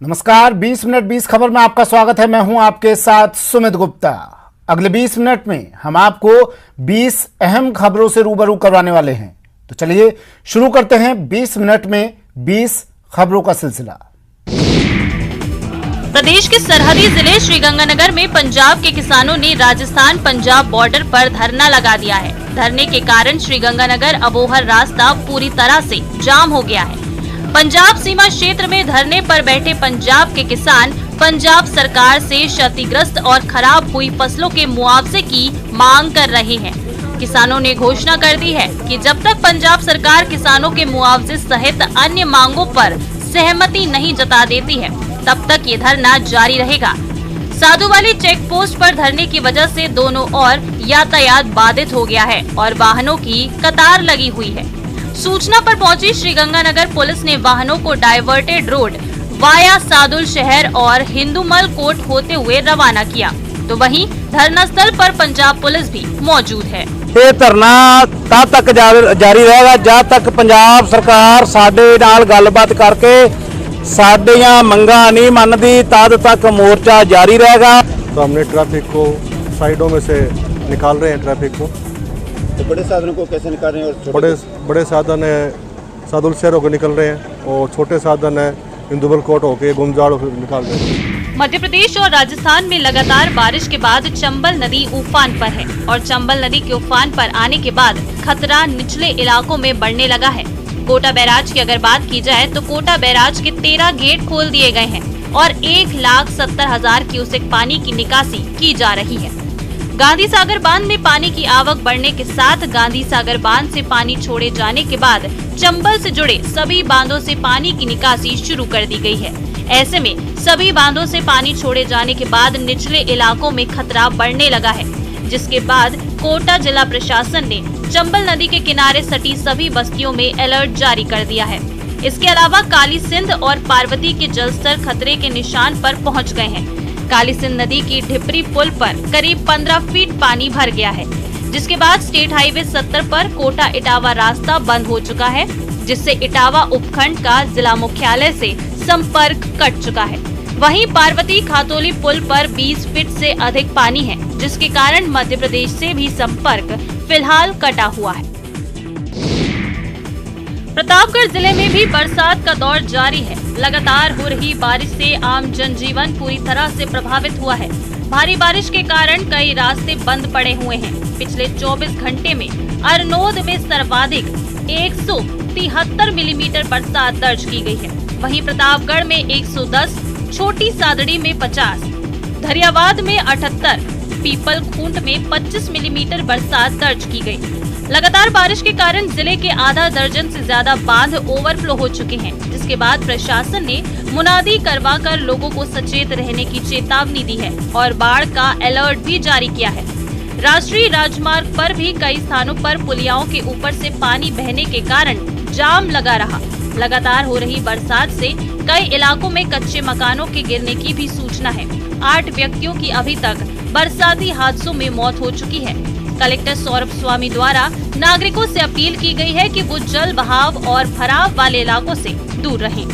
नमस्कार, 20 मिनट 20 खबर में आपका स्वागत है। मैं हूं आपके साथ सुमित गुप्ता। अगले 20 मिनट में हम आपको 20 अहम खबरों से रूबरू करवाने वाले हैं। तो चलिए शुरू करते हैं 20 मिनट में 20 खबरों का सिलसिला। प्रदेश के सरहदी जिले श्रीगंगानगर में पंजाब के किसानों ने राजस्थान पंजाब बॉर्डर पर धरना लगा दिया है। धरने के कारण श्रीगंगानगर अबोहर रास्ता पूरी तरह से जाम हो गया है। पंजाब सीमा क्षेत्र में धरने पर बैठे पंजाब के किसान पंजाब सरकार से क्षतिग्रस्त और खराब हुई फसलों के मुआवजे की मांग कर रहे हैं। किसानों ने घोषणा कर दी है कि जब तक पंजाब सरकार किसानों के मुआवजे सहित अन्य मांगों पर सहमति नहीं जता देती है, तब तक ये धरना जारी रहेगा। साधुवाली चेक पोस्ट पर धरने की वजह से दोनों ओर यातायात बाधित हो गया है और वाहनों की कतार लगी हुई है। सूचना पर पहुंची श्रीगंगानगर पुलिस ने वाहनों को डाइवर्टेड रोड वाया सादुल शहर और हिंदूमल कोट होते हुए रवाना किया। तो वहीं धरना स्थल पर पंजाब पुलिस भी मौजूद है। ये धरना तब तक जारी रहेगा जब तक पंजाब सरकार साडे नाल गलबात करके साडियां मंगां नहीं मनदी, तद तक मोर्चा जारी रहेगा। तो हमने ट्रैफिक को साइडों में से निकाल रहे हैं ट्रैफिक को। तो बड़े साधनों को कैसे निकाल रहे हैं? और बड़े साधन है सादुल शहर होकर निकल रहे हैं और छोटे साधन है इंदुबल कोट होकर गुमजाड़ होकर निकाल रहे हैं। मध्य प्रदेश और राजस्थान में लगातार बारिश के बाद चंबल नदी उफान पर है और चंबल नदी के उफान पर आने के बाद खतरा निचले इलाकों में बढ़ने लगा है। कोटा बैराज की अगर बात की जाए तो कोटा बैराज के 13 गेट खोल दिए गए हैं और 1,70,000 क्यूसेक पानी की निकासी की जा रही है। गांधी सागर बांध में पानी की आवक बढ़ने के साथ गांधी सागर बांध से पानी छोड़े जाने के बाद चंबल से जुड़े सभी बांधों से पानी की निकासी शुरू कर दी गई है। ऐसे में सभी बांधों से पानी छोड़े जाने के बाद निचले इलाकों में खतरा बढ़ने लगा है, जिसके बाद कोटा जिला प्रशासन ने चंबल नदी के किनारे सटी सभी बस्तियों में अलर्ट जारी कर दिया है। इसके अलावा काली सिंध और पार्वती के जलस्तर खतरे के निशान पर पहुँच गए हैं। काली सिंध नदी की ढिपरी पुल पर करीब 15 फीट पानी भर गया है, जिसके बाद स्टेट हाईवे 70 पर कोटा इटावा रास्ता बंद हो चुका है, जिससे इटावा उपखंड का जिला मुख्यालय से संपर्क कट चुका है। वहीं पार्वती खातोली पुल पर 20 फीट से अधिक पानी है, जिसके कारण मध्य प्रदेश से भी संपर्क फिलहाल कटा हुआ है। प्रतापगढ़ जिले में भी बरसात का दौर जारी है। लगातार हो रही बारिश से आम जनजीवन पूरी तरह से प्रभावित हुआ है। भारी बारिश के कारण कई रास्ते बंद पड़े हुए हैं। पिछले 24 घंटे में अरनोद में सर्वाधिक 173 मिलीमीटर बरसात दर्ज की गई है। वहीं प्रतापगढ़ में 110, छोटी सादड़ी में 50, धरियावाद में 78, पीपल खूंट में 25 मिलीमीटर बरसात दर्ज की गई। लगातार बारिश के कारण जिले के आधा दर्जन से ज्यादा बांध ओवरफ्लो हो चुके हैं, जिसके बाद प्रशासन ने मुनादी करवाकर लोगों को सचेत रहने की चेतावनी दी है और बाढ़ का अलर्ट भी जारी किया है। राष्ट्रीय राजमार्ग पर भी कई स्थानों पर पुलियाओं के ऊपर से पानी बहने के कारण जाम लगा रहा। लगातार हो रही बरसात से कई इलाकों में कच्चे मकानों के गिरने की भी सूचना है। 8 व्यक्तियों की अभी तक बरसाती हादसों में मौत हो चुकी है। कलेक्टर सौरभ स्वामी द्वारा नागरिकों से अपील की गई है कि वो जल बहाव और भराव वाले इलाकों से दूर रहें।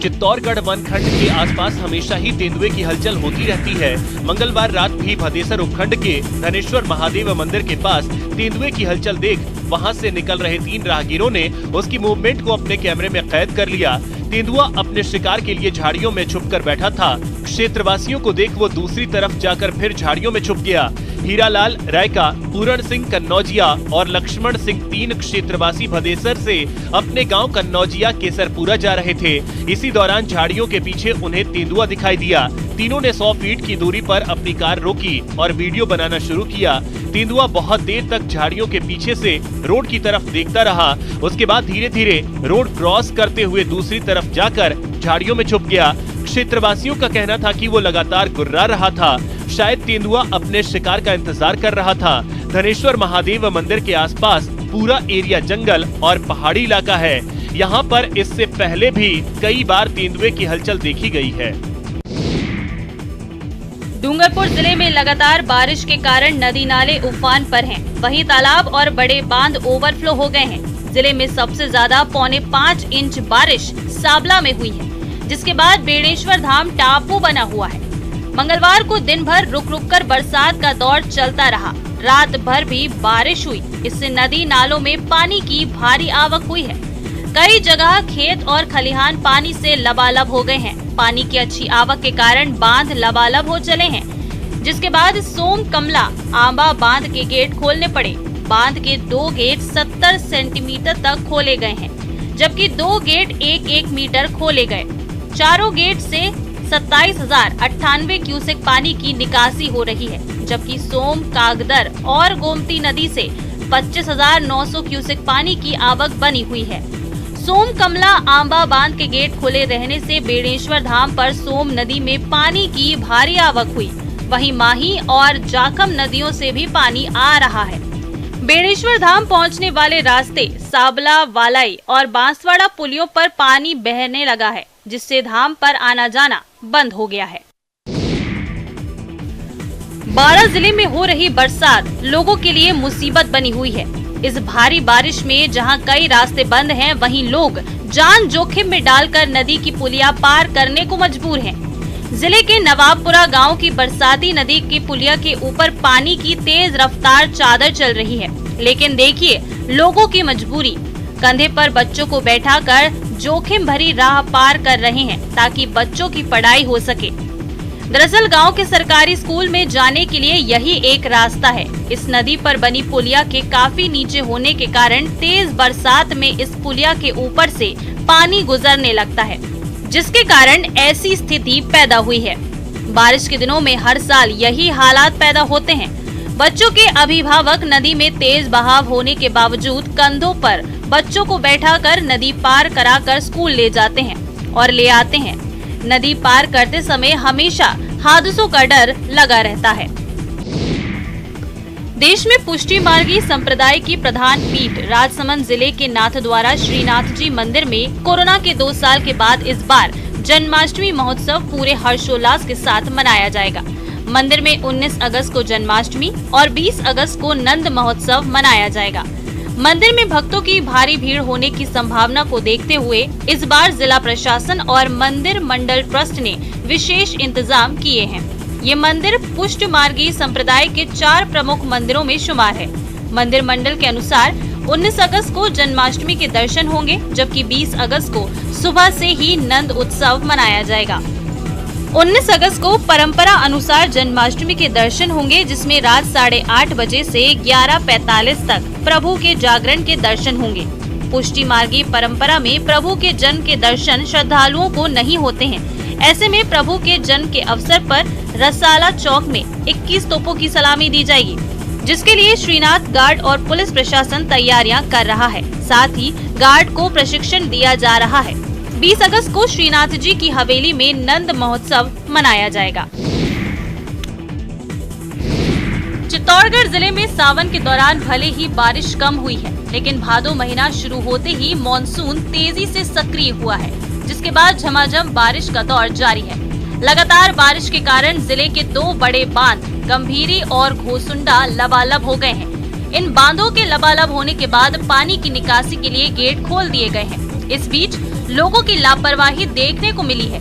चित्तौड़गढ़ वनखंड के आसपास हमेशा ही तेंदुए की हलचल होती रहती है। मंगलवार रात भी भदेसर उपखंड के धनेश्वर महादेव मंदिर के पास तेंदुए की हलचल देख वहां से निकल रहे 3 राहगीरों ने उसकी मूवमेंट को अपने कैमरे में कैद कर लिया। तेंदुआ अपने शिकार के लिए झाड़ियों में छुपकर बैठा था। क्षेत्रवासियों को देख वो दूसरी तरफ जाकर फिर झाड़ियों में छुप गया। हीरालाल रायका, पूरण सिंह कन्नौजिया और लक्ष्मण सिंह 3 क्षेत्रवासी भदेसर से अपने गांव कन्नौजिया केसरपुरा जा रहे थे। इसी दौरान झाड़ियों के पीछे उन्हें तेंदुआ दिखाई दिया। तीनों ने 100 फीट की दूरी पर अपनी कार रोकी और वीडियो बनाना शुरू किया। तेंदुआ बहुत देर तक झाड़ियों के पीछे से रोड की तरफ देखता रहा। उसके बाद धीरे धीरे रोड क्रॉस करते हुए दूसरी तरफ जाकर झाड़ियों में छुप गया। क्षेत्रवासियों का कहना था कि वो लगातार गुर्रा रहा था। शायद तेंदुआ अपने शिकार का इंतजार कर रहा था। धनेश्वर महादेव मंदिर के आसपास पूरा एरिया जंगल और पहाड़ी इलाका है। यहाँ पर इससे पहले भी कई बार तेंदुए की हलचल देखी गई है। डूंगरपुर जिले में लगातार बारिश के कारण नदी नाले उफान पर हैं। वहीं तालाब और बड़े बांध ओवरफ्लो हो गए हैं। जिले में सबसे ज्यादा 4.25 इंच बारिश साबला में हुई है, जिसके बाद बेणेश्वर धाम टापू बना हुआ है। मंगलवार को दिन भर रुक रुक कर बरसात का दौर चलता रहा। रात भर भी बारिश हुई, इससे नदी नालों में पानी की भारी आवक हुई है। कई जगह खेत और खलिहान पानी से लबालब हो गए हैं। पानी की अच्छी आवक के कारण बांध लबालब हो चले हैं, जिसके बाद सोम कमला आंबा बांध के गेट खोलने पड़े। बांध के 2 गेट 70 सेंटीमीटर तक खोले गए हैं, जबकि 2 गेट 1-1 मीटर खोले गए। चारों गेट से 27,098 क्यूसेक पानी की निकासी हो रही है, जबकि सोम, कागदर और गोमती नदी से 25,900 क्यूसेक पानी की आवक बनी हुई है। सोम कमला आंबा बांध के गेट खुले रहने से बेणेश्वर धाम पर सोम नदी में पानी की भारी आवक हुई। वहीं माही और जाखम नदियों से भी पानी आ रहा है। बेणेश्वर धाम पहुंचने वाले रास्ते साबला, वालाई और बांसवाड़ा पुलियों पर पानी बहने लगा है, जिससे धाम पर आना जाना बंद हो गया है। बारां जिले में हो रही बरसात लोगों के लिए मुसीबत बनी हुई है। इस भारी बारिश में जहां कई रास्ते बंद हैं, वहीं लोग जान जोखिम में डालकर नदी की पुलिया पार करने को मजबूर हैं। जिले के नवाबपुरा गांव की बरसाती नदी की पुलिया के ऊपर पानी की तेज रफ्तार चादर चल रही है, लेकिन देखिए लोगों की मजबूरी। कंधे पर बच्चों को बैठाकर जोखिम भरी राह पार कर रहे हैं ताकि बच्चों की पढ़ाई हो सके। दरअसल गांव के सरकारी स्कूल में जाने के लिए यही एक रास्ता है। इस नदी पर बनी पुलिया के काफी नीचे होने के कारण तेज बरसात में इस पुलिया के ऊपर से पानी गुजरने लगता है, जिसके कारण ऐसी स्थिति पैदा हुई है। बारिश के दिनों में हर साल यही हालात पैदा होते हैं। बच्चों के अभिभावक नदी में तेज बहाव होने के बावजूद कंधों पर बच्चों को बैठाकर नदी पार कराकर स्कूल ले जाते हैं और ले आते हैं। नदी पार करते समय हमेशा हादसों का डर लगा रहता है। देश में पुष्टि मार्गी संप्रदाय की प्रधान पीठ राजसमंद जिले के नाथद्वारा श्रीनाथ जी मंदिर में कोरोना के 2 साल के बाद इस बार जन्माष्टमी महोत्सव पूरे हर्षोल्लास के साथ मनाया जाएगा। मंदिर में 19 अगस्त को जन्माष्टमी और 20 अगस्त को नंद महोत्सव मनाया जाएगा। मंदिर में भक्तों की भारी भीड़ होने की संभावना को देखते हुए इस बार जिला प्रशासन और मंदिर मंडल ट्रस्ट ने विशेष इंतजाम किए हैं। ये मंदिर पुष्ट मार्गी संप्रदाय के 4 प्रमुख मंदिरों में शुमार है। मंदिर मंडल के अनुसार 19 अगस्त को जन्माष्टमी के दर्शन होंगे, जबकि 20 अगस्त को सुबह से ही नंद उत्सव मनाया जाएगा। 19 अगस्त को परंपरा अनुसार जन्माष्टमी के दर्शन होंगे, जिसमें रात 8:30 बजे से 11:45 तक प्रभु के जागरण के दर्शन होंगे। पुष्टि मार्गी परंपरा में प्रभु के जन्म के दर्शन श्रद्धालुओं को नहीं होते हैं। ऐसे में प्रभु के जन्म के अवसर पर रसाला चौक में 21 तोपों की सलामी दी जाएगी, जिसके लिए श्रीनाथ गार्ड और पुलिस प्रशासन तैयारियां कर रहा है। साथ ही गार्ड को प्रशिक्षण दिया जा रहा है। 20 अगस्त को श्रीनाथ जी की हवेली में नंद महोत्सव मनाया जाएगा। चित्तौड़गढ़ जिले में सावन के दौरान भले ही बारिश कम हुई है, लेकिन भादो महीना शुरू होते ही मॉनसून तेजी से सक्रिय हुआ है, जिसके बाद झमाझम बारिश का दौर जारी है। लगातार बारिश के कारण जिले के 2 बड़े बांध गंभीरी और घोसुंडा लबालब हो गए हैं। इन बांधों के लबालब होने के बाद पानी की निकासी के लिए गेट खोल दिए गए हैं। इस बीच लोगों की लापरवाही देखने को मिली है।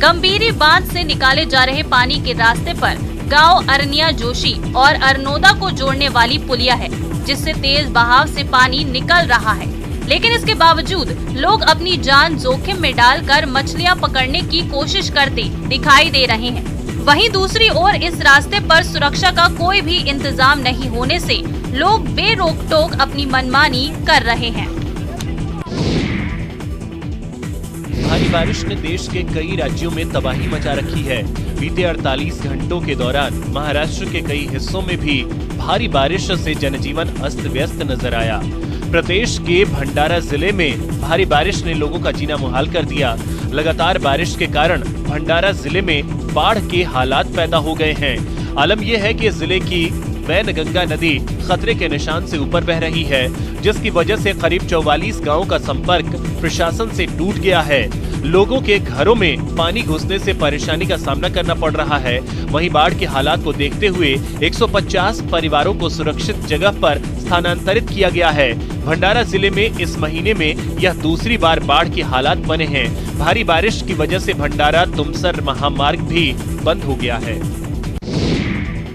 गंभीरी बांध से निकाले जा रहे पानी के रास्ते पर गांव अरनिया जोशी और अरनोदा को जोड़ने वाली पुलिया है, जिससे तेज बहाव से पानी निकल रहा है, लेकिन इसके बावजूद लोग अपनी जान जोखिम में डालकर मछलियां पकड़ने की कोशिश करते दिखाई दे रहे हैं। वहीं दूसरी ओर इस रास्ते पर सुरक्षा का कोई भी इंतजाम नहीं होने से लोग बेरोक टोक अपनी मनमानी कर रहे हैं। भारी बारिश ने देश के कई राज्यों में तबाही मचा रखी है। बीते 48 घंटों के दौरान महाराष्ट्र के कई हिस्सों में भी भारी बारिश से जनजीवन अस्त व्यस्त नजर आया। प्रदेश के भंडारा जिले में भारी बारिश ने लोगों का जीना मुहाल कर दिया। लगातार बारिश के कारण भंडारा जिले में बाढ़ के हालात पैदा हो गए हैं। आलम यह है कि जिले की वैनगंगा नदी खतरे के निशान से ऊपर बह रही है, जिसकी वजह से करीब 44 गांवों का संपर्क प्रशासन से टूट गया है। लोगों के घरों में पानी घुसने से परेशानी का सामना करना पड़ रहा है। वहीं बाढ़ के हालात को देखते हुए 150 परिवारों को सुरक्षित जगह पर स्थानांतरित किया गया है। भंडारा जिले में इस महीने में यह दूसरी बार बाढ़ के हालात बने हैं। भारी बारिश की वजह से भंडारा तुमसर महामार्ग भी बंद हो गया है।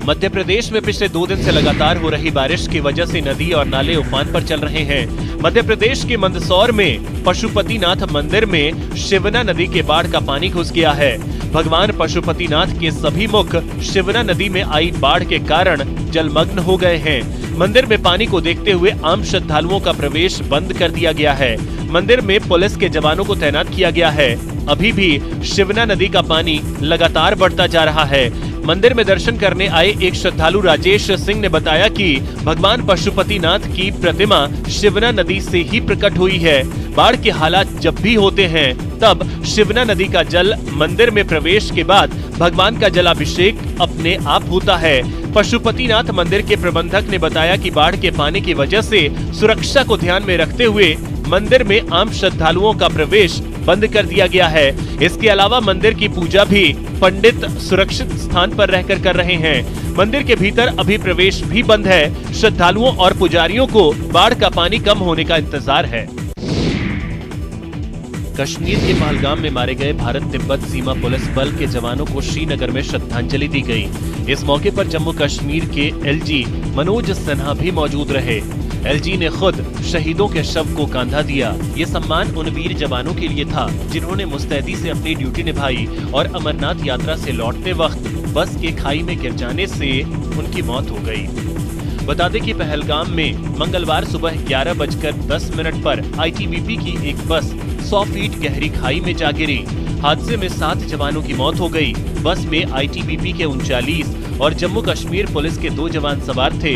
मध्य प्रदेश में पिछले 2 दिन से लगातार हो रही बारिश की वजह से नदी और नाले उफान पर चल रहे हैं। मध्य प्रदेश के मंदसौर में पशुपतिनाथ मंदिर में शिवना नदी के बाढ़ का पानी घुस गया है। भगवान पशुपतिनाथ के सभी मुख शिवना नदी में आई बाढ़ के कारण जलमग्न हो गए हैं। मंदिर में पानी को देखते हुए आम श्रद्धालुओं का प्रवेश बंद कर दिया गया है। मंदिर में पुलिस के जवानों को तैनात किया गया है। अभी भी शिवना नदी का पानी लगातार बढ़ता जा रहा है। मंदिर में दर्शन करने आए एक श्रद्धालु राजेश सिंह ने बताया कि भगवान पशुपतिनाथ की प्रतिमा शिवना नदी से ही प्रकट हुई है। बाढ़ के हालात जब भी होते हैं तब शिवना नदी का जल मंदिर में प्रवेश के बाद भगवान का जलाभिषेक अपने आप होता है। पशुपतिनाथ मंदिर के प्रबंधक ने बताया कि बाढ़ के पानी की वजह से सुरक्षा को ध्यान में रखते हुए मंदिर में आम श्रद्धालुओं का प्रवेश बंद कर दिया गया है। इसके अलावा मंदिर की पूजा भी पंडित सुरक्षित स्थान पर रहकर कर रहे हैं। मंदिर के भीतर अभी प्रवेश भी बंद है। श्रद्धालुओं और पुजारियों को बाढ़ का पानी कम होने का इंतजार है। कश्मीर के पहलगाम में मारे गए भारत तिब्बत सीमा पुलिस बल के जवानों को श्रीनगर में श्रद्धांजलि दी गई। इस मौके पर जम्मू कश्मीर के एलजी मनोज सिन्हा भी मौजूद रहे। एलजी ने खुद शहीदों के शव को कंधा दिया। ये सम्मान उन वीर जवानों के लिए था जिन्होंने मुस्तैदी से अपनी ड्यूटी निभाई और अमरनाथ यात्रा से लौटते वक्त बस के खाई में गिर जाने से उनकी मौत हो गई। बता दें कि पहलगाम में मंगलवार सुबह 11:10 पर आईटीबीपी की एक बस 100 फीट गहरी खाई में जा गिरी। हादसे में 7 जवानों की मौत हो गई। बस में आईटीबीपी के 39 और जम्मू कश्मीर पुलिस के 2 जवान सवार थे।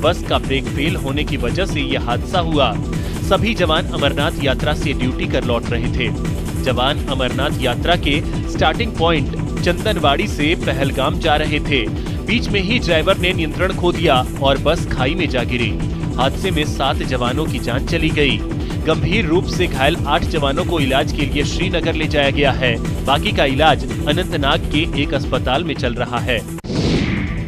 बस का ब्रेक फेल होने की वजह से यह हादसा हुआ। सभी जवान अमरनाथ यात्रा से ड्यूटी कर लौट रहे थे। जवान अमरनाथ यात्रा के स्टार्टिंग पॉइंट चंदनवाड़ी से पहलगाम जा रहे थे। बीच में ही ड्राइवर ने नियंत्रण खो दिया और बस खाई में जा गिरी। हादसे में 7 जवानों की जान चली गई। गंभीर रूप से घायल 8 जवानों को इलाज के लिए श्रीनगर ले जाया गया है। बाकी का इलाज अनंतनाग के एक अस्पताल में चल रहा है।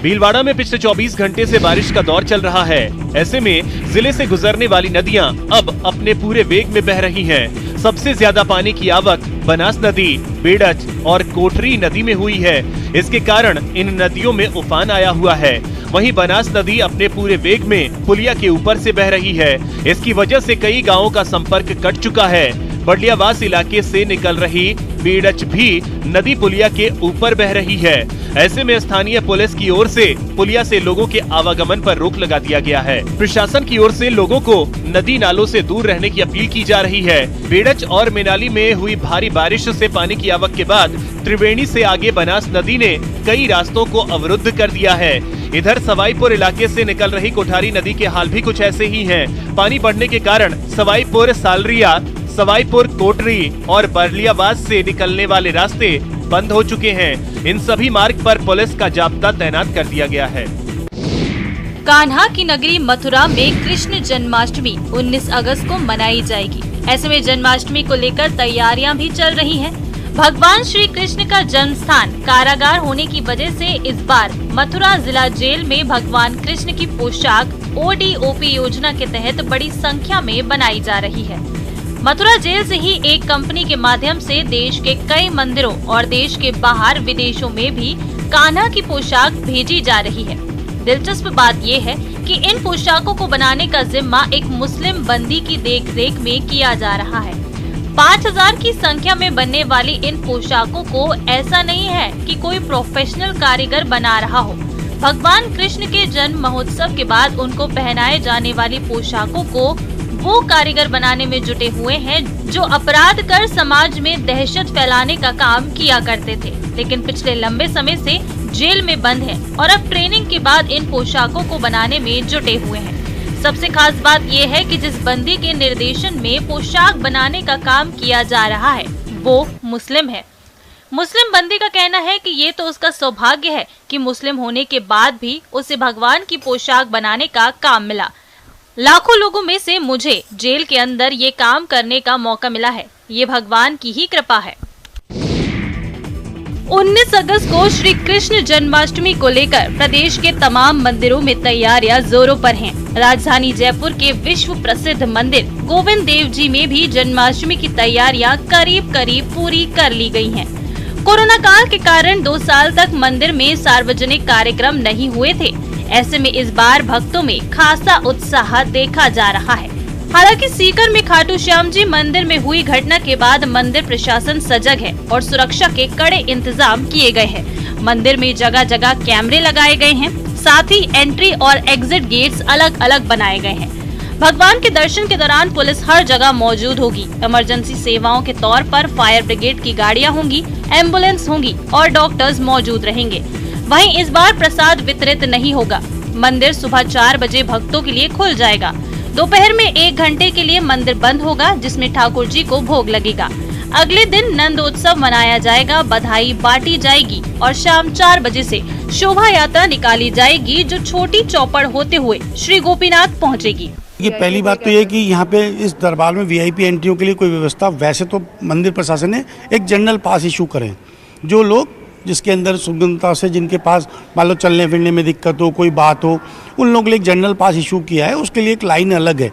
भीलवाड़ा में पिछले 24 घंटे से बारिश का दौर चल रहा है। ऐसे में जिले से गुजरने वाली नदियां अब अपने पूरे वेग में बह रही हैं। सबसे ज्यादा पानी की आवक बनास नदी, बेड़च और कोठरी नदी में हुई है। इसके कारण इन नदियों में उफान आया हुआ है। वहीं बनास नदी अपने पूरे वेग में पुलिया के ऊपर से बह रही है। इसकी वजह से कई गांवों का संपर्क कट चुका है। बडलियावास इलाके से निकल रही बेड़च भी नदी पुलिया के ऊपर बह रही है। ऐसे में स्थानीय पुलिस की ओर से पुलिया से लोगों के आवागमन पर रोक लगा दिया गया है। प्रशासन की ओर से लोगों को नदी नालों से दूर रहने की अपील की जा रही है। बेड़च और मेनाली में हुई भारी बारिश से पानी की आवक के बाद त्रिवेणी से आगे बनास नदी ने कई रास्तों को अवरुद्ध कर दिया है। इधर सवाईपुर इलाके से निकल रही कोठारी नदी के हाल भी कुछ ऐसे ही हैं। पानी बढ़ने के कारण सवाईपुर, सालरिया, सवाईपुर, कोटरी और बरलियावास से निकलने वाले रास्ते बंद हो चुके हैं। इन सभी मार्ग पर पुलिस का जाब्ता तैनात कर दिया गया है। कान्हा की नगरी मथुरा में कृष्ण जन्माष्टमी 19 अगस्त को मनाई जाएगी। ऐसे में जन्माष्टमी को लेकर तैयारियां भी चल रही हैं। भगवान श्री कृष्ण का जन्म स्थान कारागार होने की वजह से इस बार मथुरा जिला जेल में भगवान कृष्ण की पोशाक ODOP योजना के तहत बड़ी संख्या में बनाई जा रही है। मथुरा जेल से ही एक कंपनी के माध्यम से देश के कई मंदिरों और देश के बाहर विदेशों में भी कान्हा की पोशाक भेजी जा रही है। दिलचस्प बात ये है कि इन पोशाकों को बनाने का जिम्मा एक मुस्लिम बंदी की देखरेख में किया जा रहा है। 5000 की संख्या में बनने वाली इन पोशाकों को ऐसा नहीं है कि कोई प्रोफेशनल कारीगर बना रहा हो। भगवान कृष्ण के जन्म महोत्सव के बाद उनको पहनाए जाने वाली पोशाकों को वो कारीगर बनाने में जुटे हुए हैं जो अपराध कर समाज में दहशत फैलाने का काम किया करते थे, लेकिन पिछले लंबे समय से जेल में बंद हैं और अब ट्रेनिंग के बाद इन पोशाकों को बनाने में जुटे हुए हैं। सबसे खास बात ये है कि जिस बंदी के निर्देशन में पोशाक बनाने का काम किया जा रहा है वो मुस्लिम है। मुस्लिम बंदी का कहना है कि ये तो उसका सौभाग्य है कि मुस्लिम होने के बाद भी उसे भगवान की पोशाक बनाने का काम मिला। लाखों लोगों में से मुझे जेल के अंदर ये काम करने का मौका मिला है। ये भगवान की ही कृपा है। 19 अगस्त को श्री कृष्ण जन्माष्टमी को लेकर प्रदेश के तमाम मंदिरों में तैयारियां जोरों पर हैं। राजधानी जयपुर के विश्व प्रसिद्ध मंदिर गोविंद देव जी में भी जन्माष्टमी की तैयारियां करीब पूरी कर ली गई हैं। कोरोना काल के कारण 2 साल तक मंदिर में सार्वजनिक कार्यक्रम नहीं हुए थे। ऐसे में इस बार भक्तों में खासा उत्साह देखा जा रहा है। हालांकि सीकर में खाटू श्याम जी मंदिर में हुई घटना के बाद मंदिर प्रशासन सजग है और सुरक्षा के कड़े इंतजाम किए गए हैं। मंदिर में जगह जगह कैमरे लगाए गए हैं, साथ ही एंट्री और एग्जिट गेट्स अलग अलग बनाए गए हैं। भगवान के दर्शन के दौरान पुलिस हर जगह मौजूद होगी। इमरजेंसी सेवाओं के तौर पर फायर ब्रिगेड की गाड़ियां होंगी, एम्बुलेंस होंगी और डॉक्टर्स मौजूद रहेंगे। वहीं इस बार प्रसाद वितरित नहीं होगा। मंदिर सुबह 4 बजे भक्तों के लिए खुल जाएगा। दोपहर में 1 घंटे के लिए मंदिर बंद होगा, जिसमें ठाकुर जी को भोग लगेगा। अगले दिन नंदोत्सव मनाया जाएगा, बधाई बांटी जाएगी और शाम 4 बजे से शोभा यात्रा निकाली जाएगी, जो छोटी चौपड़ होते हुए श्री गोपीनाथ पहुंचेगी। ये पहली बात तो ये कि यहाँ पे इस दरबार में वीआईपी एंट्रियों के लिए कोई व्यवस्था, वैसे तो मंदिर प्रशासन ने एक जनरल पास इशू करे। जो लोग जिसके अंदर सुगमता से, जिनके पास मान लो चलने फिरने में दिक्कत हो, कोई बात हो, उन लोगों के लिए एक जनरल पास इशू किया है। उसके लिए एक लाइन अलग है।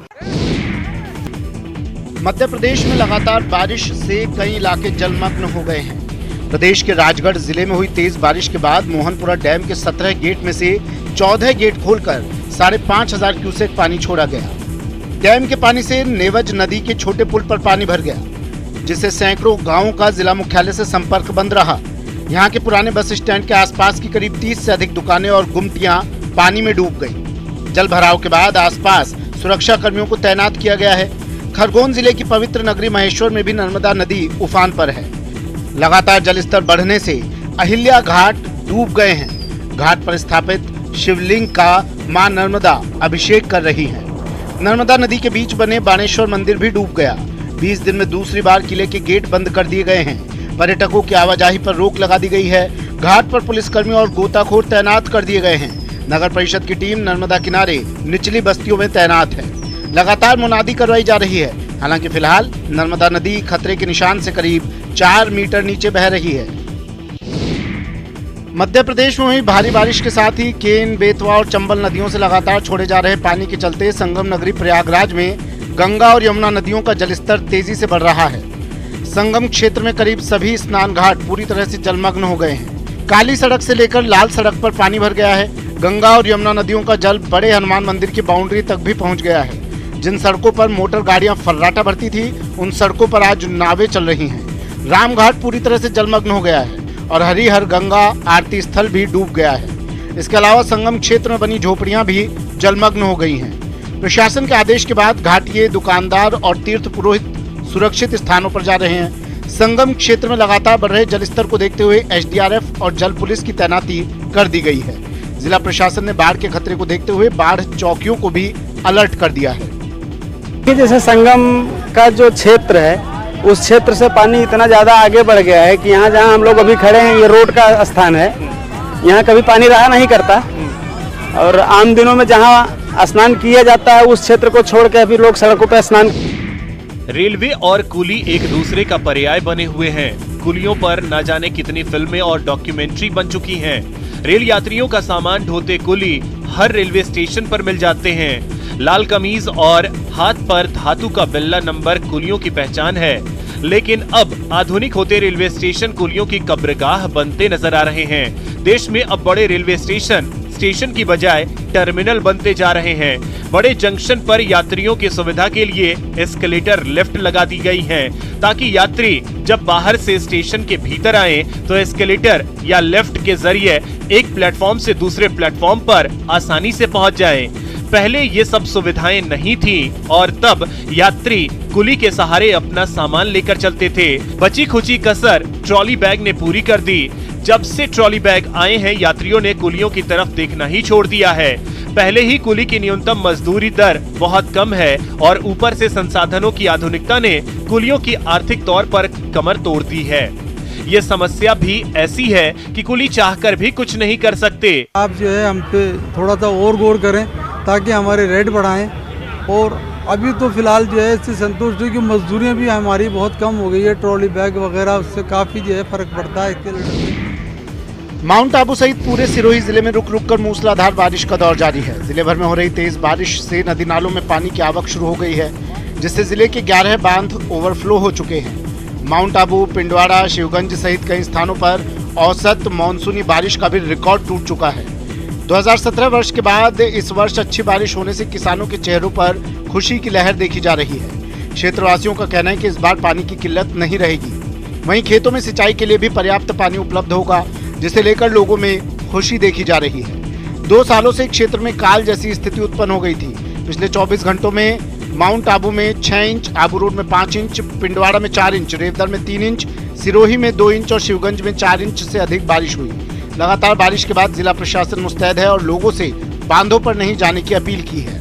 मध्य प्रदेश में लगातार बारिश से कई इलाके जलमग्न हो गए हैं। प्रदेश के राजगढ़ जिले में हुई तेज बारिश के बाद मोहनपुरा डैम के 17 गेट में से 14 गेट खोलकर 5,500 क्यूसेक पानी छोड़ा गया। डैम के पानी से नेवज नदी के छोटे पुल पर पानी भर गया, जिससे सैकड़ों गांवों का जिला मुख्यालय से संपर्क बंद रहा। यहाँ के पुराने बस स्टैंड के आसपास की करीब 30 से अधिक दुकानें और गुमटियां पानी में डूब गई। जल भराव के बाद आसपास सुरक्षा कर्मियों को तैनात किया गया है। खरगोन जिले की पवित्र नगरी महेश्वर में भी नर्मदा नदी उफान पर है। लगातार जलस्तर बढ़ने से अहिल्या घाट डूब गए हैं। घाट पर स्थापित शिवलिंग का मां नर्मदा अभिषेक कर रही है। नर्मदा नदी के बीच बने बाणेश्वर मंदिर भी डूब गया। 20 दिन में दूसरी बार किले के गेट बंद कर दिए गए हैं। पर्यटकों की आवाजाही पर रोक लगा दी गई है। घाट पर पुलिसकर्मी और गोताखोर तैनात कर दिए गए हैं। नगर परिषद की टीम नर्मदा किनारे निचली बस्तियों में तैनात है। लगातार मुनादी करवाई जा रही है। हालांकि फिलहाल नर्मदा नदी खतरे के निशान से करीब 4 मीटर नीचे बह रही है। मध्य प्रदेश में हुई भारी बारिश के साथ ही केन, बेतवा और चंबल नदियों से लगातार छोड़े जा रहे पानी के चलते संगम नगरी प्रयागराज में गंगा और यमुना नदियों का जलस्तर तेजी से बढ़ रहा है। संगम क्षेत्र में करीब सभी स्नान घाट पूरी तरह से जलमग्न हो गए हैं। काली सड़क से लेकर लाल सड़क पर पानी भर गया है। गंगा और यमुना नदियों का जल बड़े हनुमान मंदिर की बाउंड्री तक भी पहुंच गया है। जिन सड़कों पर मोटर गाड़ियां फर्राटा भरती थी, उन सड़कों पर आज नावें चल रही हैं। रामघाट पूरी तरह से जलमग्न हो गया है और हरिहर गंगा आरती स्थल भी डूब गया है। इसके अलावा संगम क्षेत्र में बनी झोपड़ियां भी जलमग्न हो गई हैं। प्रशासन के आदेश के बाद घाटिये, दुकानदार और तीर्थ पुरोहित सुरक्षित स्थानों पर जा रहे हैं। संगम क्षेत्र में लगातार बढ़ रहे जलस्तर को देखते हुए एसडीआरएफ और जल पुलिस की तैनाती कर दी गई है। जिला प्रशासन ने बाढ़ के खतरे को देखते हुए बाढ़ चौकियों को भी अलर्ट कर दिया है। जैसे संगम का जो क्षेत्र है, उस क्षेत्र से पानी इतना ज्यादा आगे बढ़ गया है कि यहाँ जहाँ हम लोग अभी खड़े हैं, ये रोड का स्थान है। यहाँ कभी पानी रहा नहीं करता और आम दिनों में जहाँ स्नान किया जाता है, उस क्षेत्र को छोड़ के अभी लोग सड़कों पर स्नान। रेलवे और कुली एक दूसरे का पर्याय बने हुए हैं। कुलियों पर न जाने कितनी फिल्में और डॉक्यूमेंट्री बन चुकी हैं। रेल यात्रियों का सामान ढोते कुली हर रेलवे स्टेशन पर मिल जाते हैं। लाल कमीज और हाथ पर धातु का बिल्ला नंबर कुलियों की पहचान है। लेकिन अब आधुनिक होते रेलवे स्टेशन कुलियों की कब्रगाह बनते नजर आ रहे हैं। देश में अब बड़े रेलवे स्टेशन की बजाय टर्मिनल बनते जा रहे हैं। बड़े जंक्शन पर यात्रियों की सुविधा के लिए एस्केलेटर लिफ्ट लगा दी गई है, ताकि यात्री जब बाहर से स्टेशन के भीतर आए तो एस्केलेटर या लिफ्ट के जरिए एक प्लेटफॉर्म से दूसरे प्लेटफॉर्म पर आसानी से पहुंच जाए। पहले ये सब सुविधाएं नहीं थी और तब यात्री कुली के सहारे अपना सामान लेकर चलते थे। बची खुची कसर ट्रॉली बैग ने पूरी कर दी। जब से ट्रॉली बैग आए हैं, यात्रियों ने कुलियों की तरफ देखना ही छोड़ दिया है। पहले ही कुली की न्यूनतम मजदूरी दर बहुत कम है और ऊपर से संसाधनों की आधुनिकता ने कुलियों की आर्थिक तौर पर कमर तोड़ दी है। ये समस्या भी ऐसी है कि कुली चाहकर भी कुछ नहीं कर सकते। आप जो है हम पे थोड़ा सा और गौर करें ताकि हमारे रेट बढ़ाएं और अभी तो फिलहाल जो है इससे संतुष्ट है कि मजदूरियाँ भी हमारी बहुत कम हो गई है, ट्रॉली बैग वगैरह उससे काफ़ी जो है फ़र्क पड़ता है इसके लिए। माउंट आबू सहित पूरे सिरोही जिले में रुक रुक कर मूसलाधार बारिश का दौर जारी है। जिले भर में हो रही तेज बारिश से नदी नालों में पानी की आवक शुरू हो गई है, जिससे जिले के 11 बांध ओवरफ्लो हो चुके हैं। माउंट आबू, पिंडवाड़ा, शिवगंज सहित कई स्थानों पर औसत मानसूनी बारिश का भी रिकॉर्ड टूट चुका है। 2017 वर्ष के बाद इस वर्ष अच्छी बारिश होने से किसानों के चेहरों पर खुशी की लहर देखी जा रही है। क्षेत्रवासियों का कहना है कि इस बार पानी की किल्लत नहीं रहेगी। वहीं खेतों में सिंचाई के लिए भी पर्याप्त पानी उपलब्ध होगा, जिसे लेकर लोगों में खुशी देखी जा रही है। 2 सालों से क्षेत्र में काल जैसी स्थिति उत्पन्न हो गई थी। पिछले 24 घंटों में माउंट आबू में 6 इंच, आबू रोड में 5 इंच, पिंडवाड़ा में 4 इंच, रेवदर में 3 इंच, सिरोही में 2 इंच और शिवगंज में 4 इंच से अधिक बारिश हुई। लगातार बारिश के बाद जिला प्रशासन मुस्तैद है और लोगों से बांधों पर नहीं जाने की अपील की है।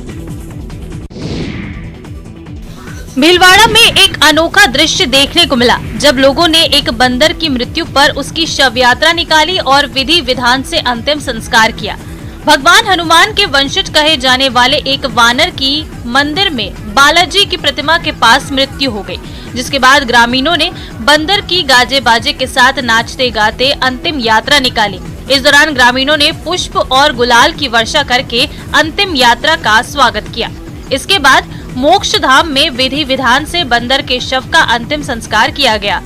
भीलवाड़ा में एक अनोखा दृश्य देखने को मिला, जब लोगों ने एक बंदर की मृत्यु पर उसकी शव यात्रा निकाली और विधि विधान से अंतिम संस्कार किया। भगवान हनुमान के वंशज कहे जाने वाले एक वानर की मंदिर में बालाजी की प्रतिमा के पास मृत्यु हो गई, जिसके बाद ग्रामीणों ने बंदर की गाजे बाजे के साथ नाचते गाते अंतिम यात्रा निकाली। इस दौरान ग्रामीणों ने पुष्प और गुलाल की वर्षा करके अंतिम यात्रा का स्वागत किया। इसके बाद मोक्ष धाम में विधि विधान से बंदर के शव का अंतिम संस्कार किया गया।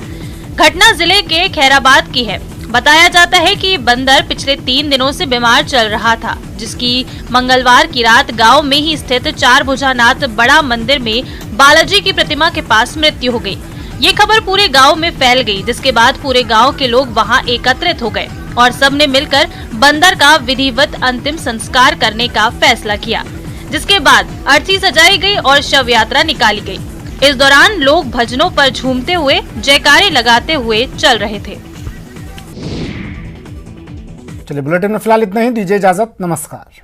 घटना जिले के खैराबाद की है। बताया जाता है कि बंदर पिछले 3 दिनों से बीमार चल रहा था, जिसकी मंगलवार की रात गांव में ही स्थित 4 भुजानाथ बड़ा मंदिर में बालाजी की प्रतिमा के पास मृत्यु हो गई। ये खबर पूरे गांव में फैल गई, जिसके बाद पूरे गांव के लोग वहां एकत्रित हो गए और सबने मिलकर बंदर का विधिवत अंतिम संस्कार करने का फैसला किया, जिसके बाद अर्थी सजाई गई और शव यात्रा निकाली गई। इस दौरान लोग भजनों पर झूमते हुए, जयकारे लगाते हुए चल रहे थे। चलिए, बुलेटिन में फिलहाल इतना ही। दीजिए इजाजत। नमस्कार।